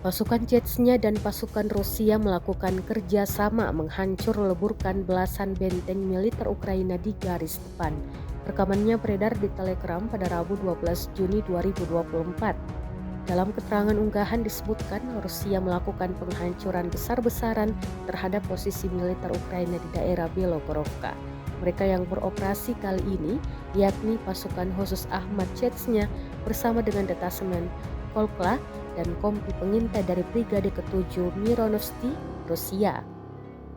Pasukan Chechnya dan pasukan Rusia melakukan kerja sama menghancur leburkan belasan benteng militer Ukraina di garis depan. Rekamannya beredar di Telegram pada Rabu 12 Juni 2024. Dalam keterangan unggahan disebutkan Rusia melakukan penghancuran besar-besaran terhadap posisi militer Ukraina di daerah Belogorovka. Mereka yang beroperasi kali ini yakni pasukan khusus Ahmad Chechnya bersama dengan detasemen Kolkla dan kompi pengintai dari Brigade ke-7 Mironovsky, Rusia.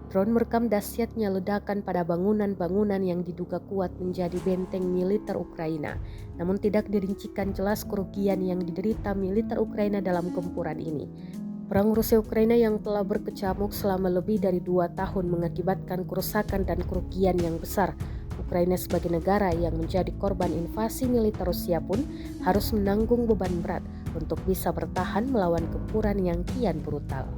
Drone merekam dahsyatnya ledakan pada bangunan-bangunan yang diduga kuat menjadi benteng militer Ukraina. Namun tidak dirincikan jelas kerugian yang diderita militer Ukraina dalam gempuran ini. Perang Rusia-Ukraina yang telah berkecamuk selama lebih dari 2 tahun mengakibatkan kerusakan dan kerugian yang besar. Ukraina sebagai negara yang menjadi korban invasi militer Rusia pun harus menanggung beban berat untuk bisa bertahan melawan gempuran yang kian brutal.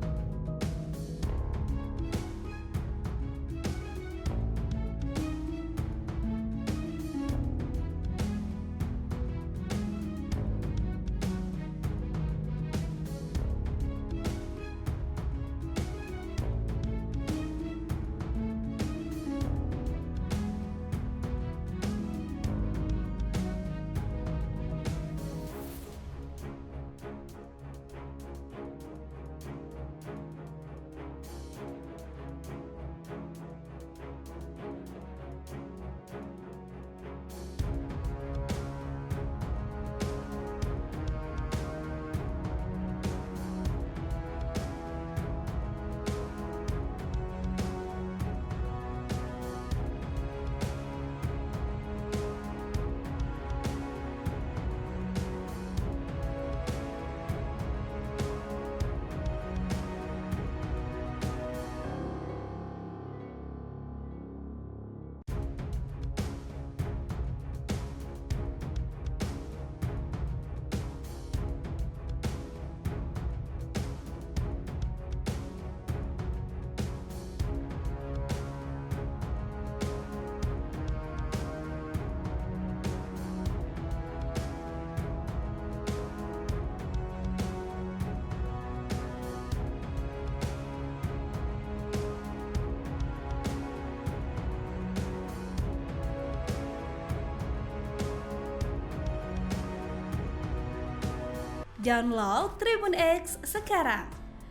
Download Tribun X sekarang,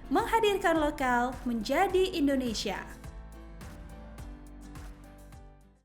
menghadirkan lokal menjadi Indonesia.